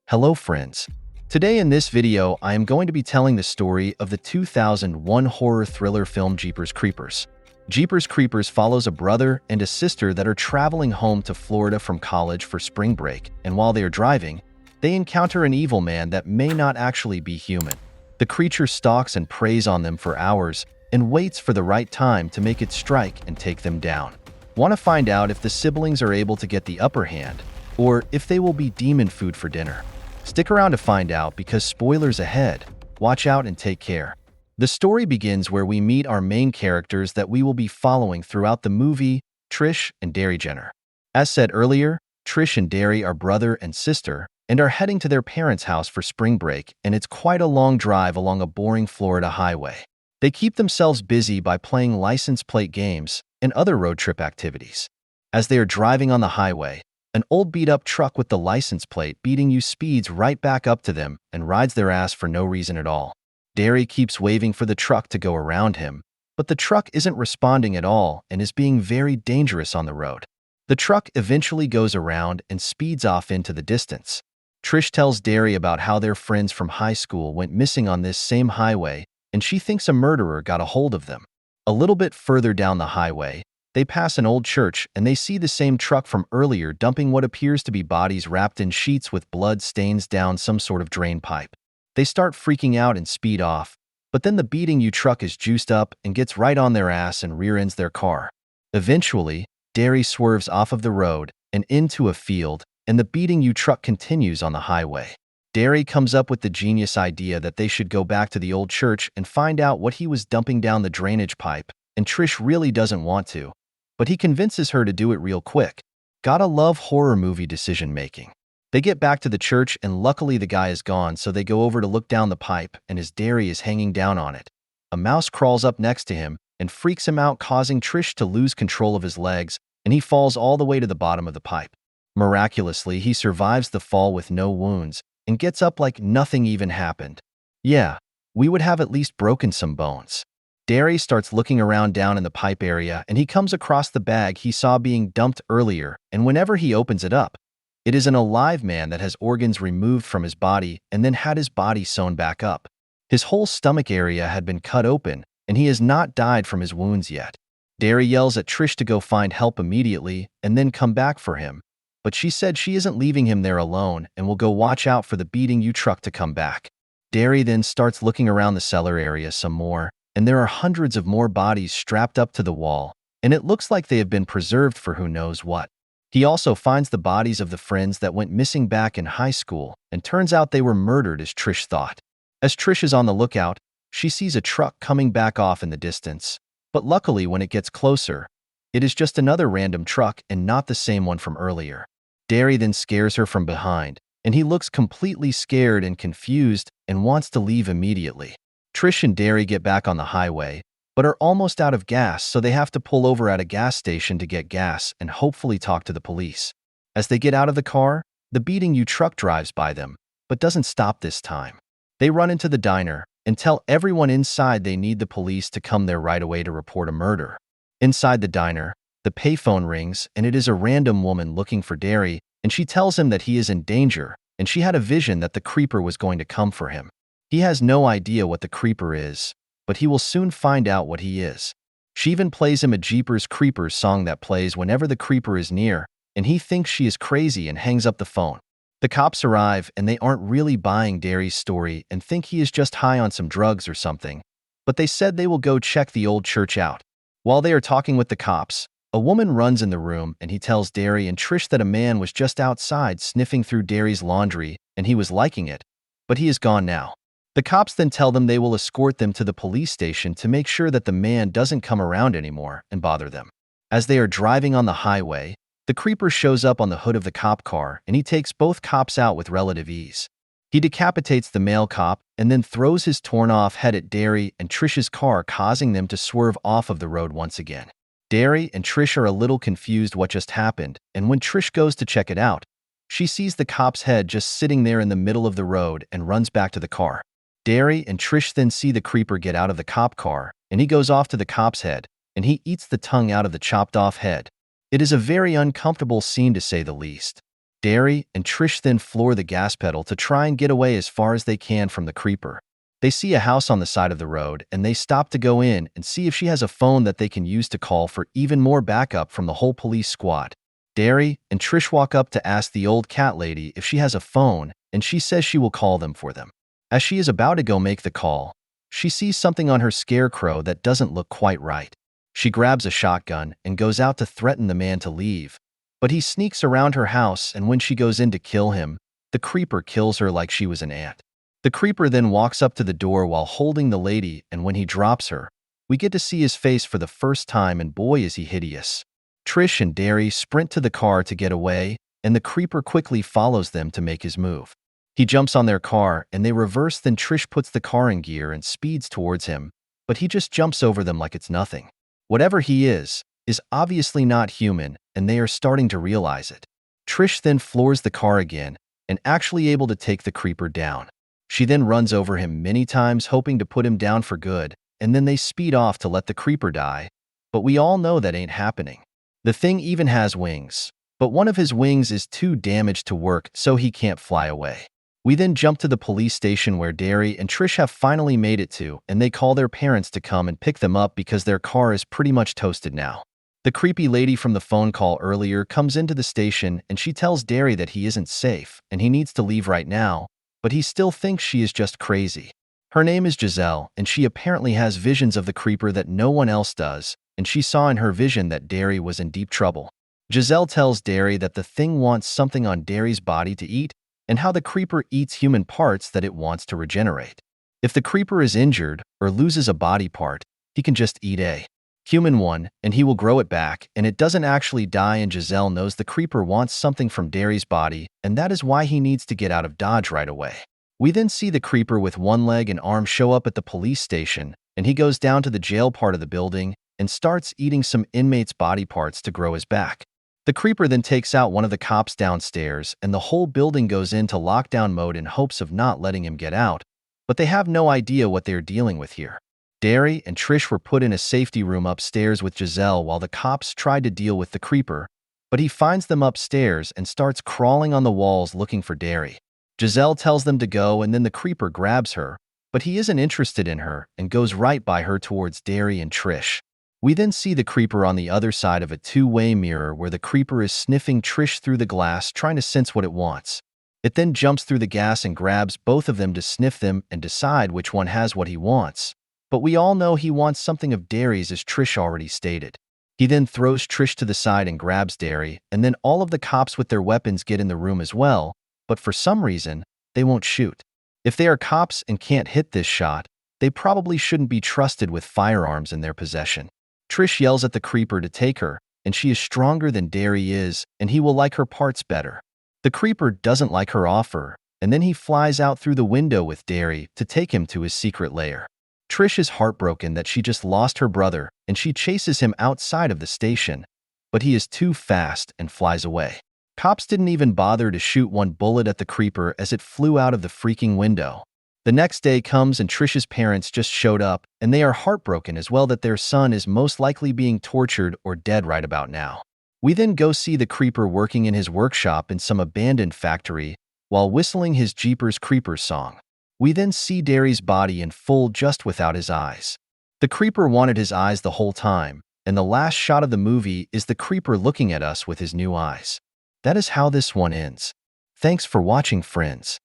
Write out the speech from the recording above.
Hello friends. Today in this video, I am going to be telling the story of the 2001 horror thriller film Jeepers Creepers. Jeepers Creepers follows a brother and a sister that are traveling home to Florida from college for spring break, and while they are driving, they encounter an evil man that may not actually be human. The creature stalks and preys on them for hours and waits for the right time to make it strike and take them down. Want to find out if the siblings are able to get the upper hand, or if they will be demon food for dinner? Stick around to find out because spoilers ahead. Watch out and take care. The story begins where we meet our main characters that we will be following throughout the movie, Trish and Derry Jenner. As said earlier, Trish and Derry are brother and sister and are heading to their parents' house for spring break, and it's quite a long drive along a boring Florida highway. They keep themselves busy by playing license plate games and other road trip activities. As they are driving on the highway, an old beat-up truck with the license plate beating you speeds right back up to them and rides their ass for no reason at all. Derry keeps waving for the truck to go around him, but the truck isn't responding at all and is being very dangerous on the road. The truck eventually goes around and speeds off into the distance. Trish tells Derry about how their friends from high school went missing on this same highway, and she thinks a murderer got a hold of them. A little bit further down the highway, they pass an old church and they see the same truck from earlier dumping what appears to be bodies wrapped in sheets with blood stains down some sort of drain pipe. They start freaking out and speed off, but then the beating you truck is juiced up and gets right on their ass and rear ends their car. Eventually, Derry swerves off of the road and into a field, and the beating you truck continues on the highway. Derry comes up with the genius idea that they should go back to the old church and find out what he was dumping down the drainage pipe, and Trish really doesn't want to, but he convinces her to do it real quick. Gotta love horror movie decision-making. They get back to the church and luckily the guy is gone, so they go over to look down the pipe, and as Derry is hanging down on it, a mouse crawls up next to him and freaks him out, causing Trish to lose control of his legs, and he falls all the way to the bottom of the pipe. Miraculously, he survives the fall with no wounds and gets up like nothing even happened. Yeah, we would have at least broken some bones. Derry starts looking around down in the pipe area and he comes across the bag he saw being dumped earlier, and whenever he opens it up, it is an alive man that has organs removed from his body and then had his body sewn back up. His whole stomach area had been cut open and he has not died from his wounds yet. Derry yells at Trish to go find help immediately and then come back for him, but she said she isn't leaving him there alone and will go watch out for the beating you truck to come back. Derry then starts looking around the cellar area some more, and there are hundreds of more bodies strapped up to the wall, and it looks like they have been preserved for who knows what. He also finds the bodies of the friends that went missing back in high school, and turns out they were murdered as Trish thought. As Trish is on the lookout, she sees a truck coming back off in the distance, but luckily when it gets closer, it is just another random truck and not the same one from earlier. Derry then scares her from behind, and he looks completely scared and confused and wants to leave immediately. Trish and Derry get back on the highway, but are almost out of gas, so they have to pull over at a gas station to get gas and hopefully talk to the police. As they get out of the car, the beating you truck drives by them, but doesn't stop this time. They run into the diner and tell everyone inside they need the police to come there right away to report a murder. Inside the diner, the payphone rings and it is a random woman looking for Derry, and she tells him that he is in danger and she had a vision that the creeper was going to come for him. He has no idea what the creeper is, but he will soon find out what he is. She even plays him a Jeepers Creepers song that plays whenever the creeper is near, and he thinks she is crazy and hangs up the phone. The cops arrive and they aren't really buying Derry's story and think he is just high on some drugs or something, but they said they will go check the old church out. While they are talking with the cops, a woman runs in the room and he tells Derry and Trish that a man was just outside sniffing through Derry's laundry and he was liking it, but he is gone now. The cops then tell them they will escort them to the police station to make sure that the man doesn't come around anymore and bother them. As they are driving on the highway, the creeper shows up on the hood of the cop car and he takes both cops out with relative ease. He decapitates the male cop and then throws his torn-off head at Derry and Trish's car, causing them to swerve off of the road once again. Derry and Trish are a little confused what just happened, and when Trish goes to check it out, she sees the cop's head just sitting there in the middle of the road and runs back to the car. Derry and Trish then see the creeper get out of the cop car, and he goes off to the cop's head, and he eats the tongue out of the chopped-off head. It is a very uncomfortable scene to say the least. Derry and Trish then floor the gas pedal to try and get away as far as they can from the creeper. They see a house on the side of the road, and they stop to go in and see if she has a phone that they can use to call for even more backup from the whole police squad. Derry and Trish walk up to ask the old cat lady if she has a phone, and she says she will call them for them. As she is about to go make the call, she sees something on her scarecrow that doesn't look quite right. She grabs a shotgun and goes out to threaten the man to leave. But he sneaks around her house, and when she goes in to kill him, the creeper kills her like she was an ant. The creeper then walks up to the door while holding the lady, and when he drops her, we get to see his face for the first time, and boy is he hideous. Trish and Derry sprint to the car to get away, and the creeper quickly follows them to make his move. He jumps on their car, and they reverse, then Trish puts the car in gear and speeds towards him, but he just jumps over them like it's nothing. Whatever he is obviously not human, and they are starting to realize it. Trish then floors the car again, and actually able to take the creeper down. She then runs over him many times, hoping to put him down for good, and then they speed off to let the creeper die, but we all know that ain't happening. The thing even has wings, but one of his wings is too damaged to work, so he can't fly away. We then jump to the police station where Derry and Trish have finally made it to, and they call their parents to come and pick them up because their car is pretty much toasted now. The creepy lady from the phone call earlier comes into the station, and she tells Derry that he isn't safe and he needs to leave right now, but he still thinks she is just crazy. Her name is Giselle, and she apparently has visions of the creeper that no one else does, and she saw in her vision that Derry was in deep trouble. Giselle tells Derry that the thing wants something on Derry's body to eat, and how the creeper eats human parts that it wants to regenerate. If the creeper is injured or loses a body part, he can just eat a human one, and he will grow it back, and it doesn't actually die, and Giselle knows the creeper wants something from Derry's body, and that is why he needs to get out of Dodge right away. We then see the creeper with one leg and arm show up at the police station, and he goes down to the jail part of the building and starts eating some inmates' body parts to grow his back. The creeper then takes out one of the cops downstairs, and the whole building goes into lockdown mode in hopes of not letting him get out, but they have no idea what they're dealing with here. Derry and Trish were put in a safety room upstairs with Giselle while the cops tried to deal with the creeper, but he finds them upstairs and starts crawling on the walls looking for Derry. Giselle tells them to go, and then the creeper grabs her, but he isn't interested in her and goes right by her towards Derry and Trish. We then see the creeper on the other side of a two-way mirror where the creeper is sniffing Trish through the glass, trying to sense what it wants. It then jumps through the gas and grabs both of them to sniff them and decide which one has what he wants. But we all know he wants something of Derry's, as Trish already stated. He then throws Trish to the side and grabs Derry, and then all of the cops with their weapons get in the room as well, but for some reason, they won't shoot. If they are cops and can't hit this shot, they probably shouldn't be trusted with firearms in their possession. Trish yells at the creeper to take her, and she is stronger than Derry is, and he will like her parts better. The creeper doesn't like her offer, and then he flies out through the window with Derry to take him to his secret lair. Trish is heartbroken that she just lost her brother, and she chases him outside of the station, but he is too fast and flies away. Cops didn't even bother to shoot one bullet at the creeper as it flew out of the freaking window. The next day comes, and Trish's parents just showed up, and they are heartbroken as well that their son is most likely being tortured or dead right about now. We then go see the creeper working in his workshop in some abandoned factory while whistling his Jeepers Creepers song. We then see Derry's body in full just without his eyes. The creeper wanted his eyes the whole time, and the last shot of the movie is the creeper looking at us with his new eyes. That is how this one ends. Thanks for watching, friends.